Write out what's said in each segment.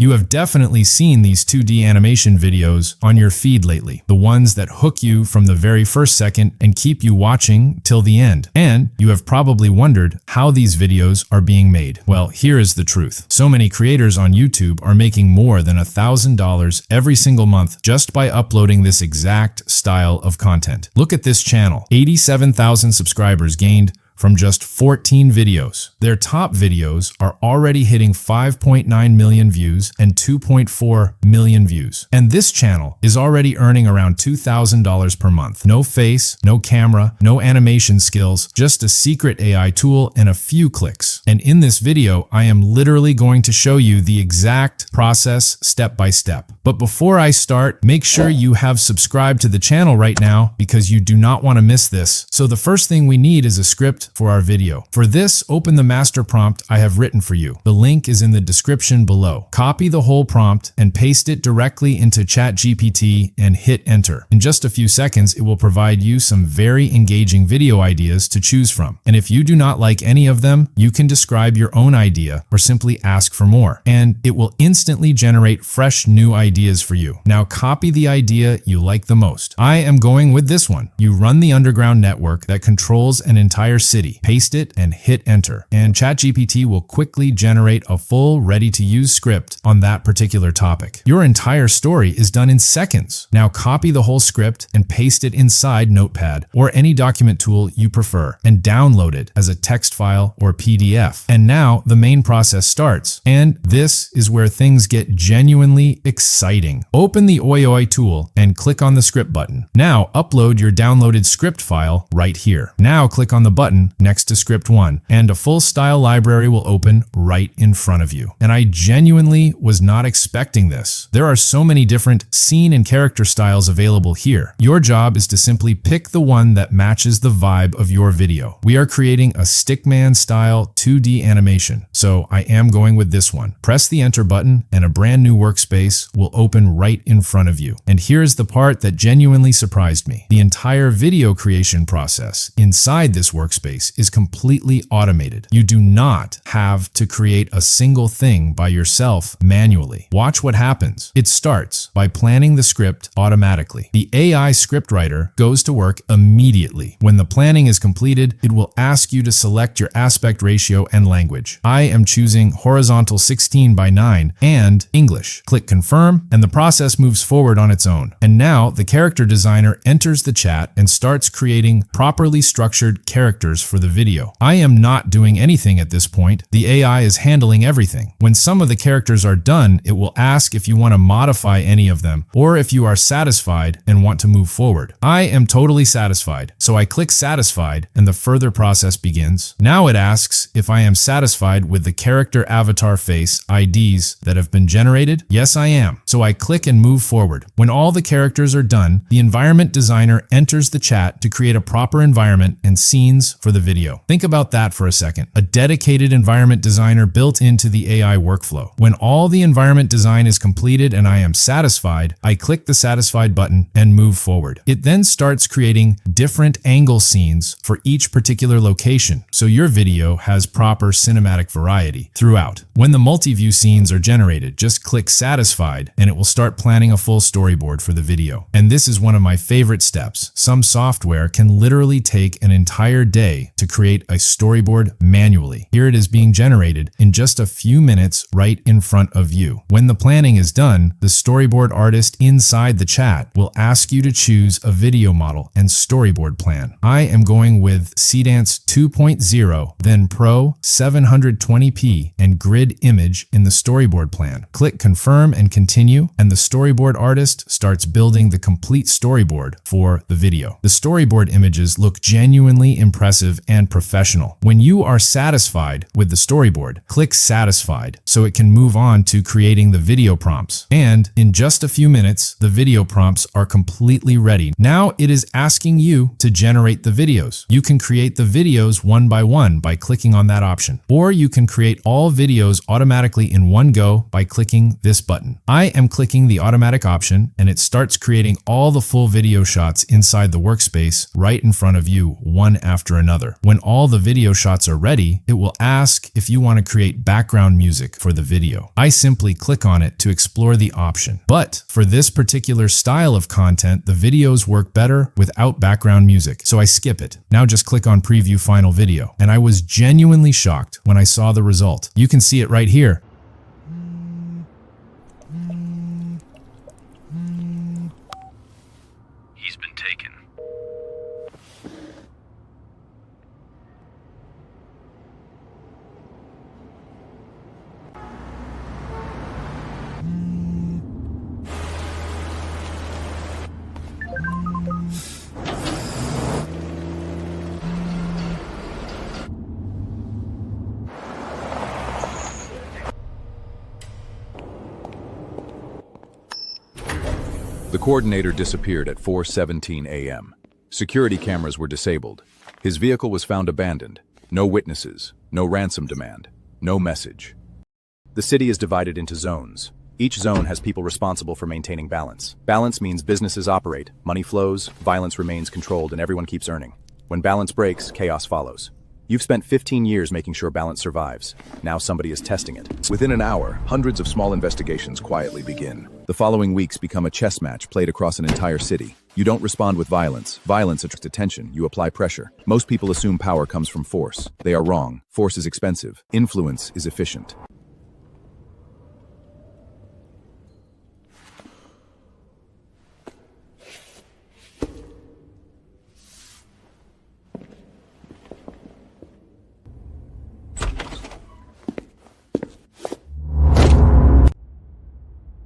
You have definitely seen these 2D animation videos on your feed lately, the ones that hook you from the very first second and keep you watching till the end. And you have probably wondered how these videos are being made. Well, here is the truth. So many creators on YouTube are making more than $1,000 every single month just by uploading this exact style of content. Look at this channel. 87,000 subscribers gained from just 14 videos. Their top videos are already hitting 5.9 million views and 2.4 million views. And this channel is already earning around $2,000 per month. No face, no camera, no animation skills, just a secret AI tool and a few clicks. And in this video, I am literally going to show you the exact process step by step. But before I start, make sure you have subscribed to the channel right now because you do not want to miss this. So the first thing we need is a script for our video. For this, open the master prompt I have written for you. The link is in the description below. Copy the whole prompt and paste it directly into ChatGPT and hit enter. In just a few seconds, it will provide you some very engaging video ideas to choose from. And if you do not like any of them, you can describe your own idea or simply ask for more. And it will instantly generate fresh new ideas for you. Now copy the idea you like the most. I am going with this one. You run the underground network that controls an entire city. Paste it and hit enter. And ChatGPT will quickly generate a full ready-to-use script on that particular topic. Your entire story is done in seconds. Now copy the whole script and paste it inside Notepad or any document tool you prefer and download it as a text file or PDF. And now the main process starts. And this is where things get genuinely exciting. Open the OiOi tool and click on the script button. Now upload your downloaded script file right here. Now click on the button next to script 1 and a full style library will open right in front of you. And I genuinely was not expecting this. There are so many different scene and character styles available here. Your job is to simply pick the one that matches the vibe of your video. We are creating a stickman style 2D animation, so I am going with this one. Press the enter button and a brand new workspace will open right in front of you. And here's the part that genuinely surprised me. The entire video creation process inside this workspace is completely automated. You do not have to create a single thing by yourself manually. Watch what happens. It starts by planning the script automatically. The AI scriptwriter goes to work immediately. When the planning is completed, it will ask you to select your aspect ratio and language. I am choosing horizontal 16:9 and English. Click confirm and the process moves forward on its own. And now the character designer enters the chat and starts creating properly structured characters for the video. I am not doing anything at this point. The AI is handling everything. When some of the characters are done, it will ask if you want to modify any of them or if you are satisfied and want to move forward. I am totally satisfied, so I click satisfied and the further process begins. Now it asks if I am satisfied with the character avatar face IDs that have been generated. Yes, I am. So I click and move forward. When all the characters are done, the environment designer enters the chat to create a proper environment and scenes for the video. Think about that for a second. A dedicated environment designer built into the AI workflow. When all the environment design is completed and I am satisfied, I click the satisfied button and move forward. It then starts creating different angle scenes for each particular location, so your video has proper cinematic variety throughout. When the multi-view scenes are generated, just click satisfied and it will start planning a full storyboard for the video. And this is one of my favorite steps. Some software can literally take an entire day to create a storyboard manually. Here it is being generated in just a few minutes right in front of you. When the planning is done, the storyboard artist inside the chat will ask you to choose a video model and storyboard plan. I am going with Cdance 2.0, then Pro 720p and grid image in the storyboard plan. Click confirm and continue, and the storyboard artist starts building the complete storyboard for the video. The storyboard images look genuinely impressive and professional. When you are satisfied with the storyboard, click satisfied so it can move on to creating the video prompts. And in just a few minutes, the video prompts are completely ready. Now it is asking you to generate the videos. You can create the videos one by one by clicking on that option, or you can create all videos automatically in one go by clicking this button. I am clicking the automatic option and it starts creating all the full video shots inside the workspace right in front of you, one after another. another. When all the video shots are ready, it will ask if you want to create background music for the video. I simply click on it to explore the option. But for this particular style of content, the videos work better without background music, so I skip it. Now just click on Preview Final Video, and I was genuinely shocked when I saw the result. You can see it right here. He's been taken. The coordinator disappeared at 4:17 a.m. Security cameras were disabled. His vehicle was found abandoned. No witnesses, no ransom demand, no message. The city is divided into zones. Each zone has people responsible for maintaining balance. Balance means businesses operate, money flows, violence remains controlled, and everyone keeps earning. When balance breaks, chaos follows. You've spent 15 years making sure balance survives. Now somebody is testing it. Within an hour, hundreds of small investigations quietly begin. The following weeks become a chess match played across an entire city. You don't respond with violence. Violence attracts attention. You apply pressure. Most people assume power comes from force. They are wrong. Force is expensive. Influence is efficient.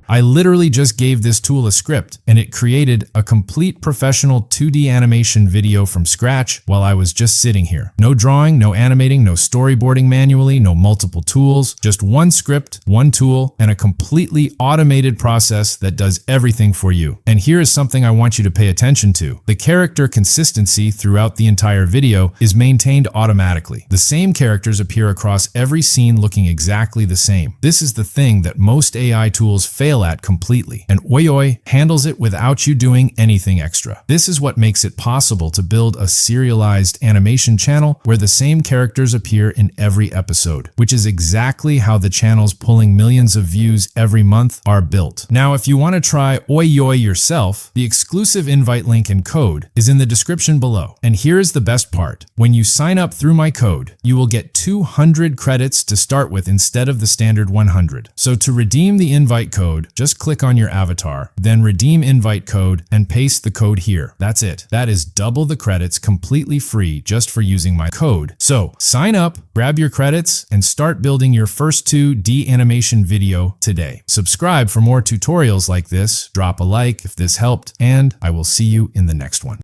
I literally just gave this tool a script, and it created a complete professional 2D animation video from scratch while I was just sitting here. No drawing, no animating, no storyboarding manually, no multiple tools, just one script, one tool, and a completely automated process that does everything for you. And here is something I want you to pay attention to. The character consistency throughout the entire video is maintained automatically. The same characters appear across every scene looking exactly the same. This is the thing that most AI tools fail at completely, and OiOi handles it without you doing anything extra. This is what makes it possible to build a serialized animation channel where the same characters appear in every episode, which is exactly how the channels pulling millions of views every month are built. Now, if you want to try OiOi yourself, the exclusive invite link and code is in the description below. And here is the best part. When you sign up through my code, you will get 200 credits to start with instead of the standard 100. So to redeem the invite code, just click on your avatar, then redeem invite code and paste the code here. That's it. That is double the credits completely free just for using my code. So sign up, grab your credits, and start building your first 2D animation video today. Subscribe for more tutorials like this, drop a like if this helped, and I will see you in the next one.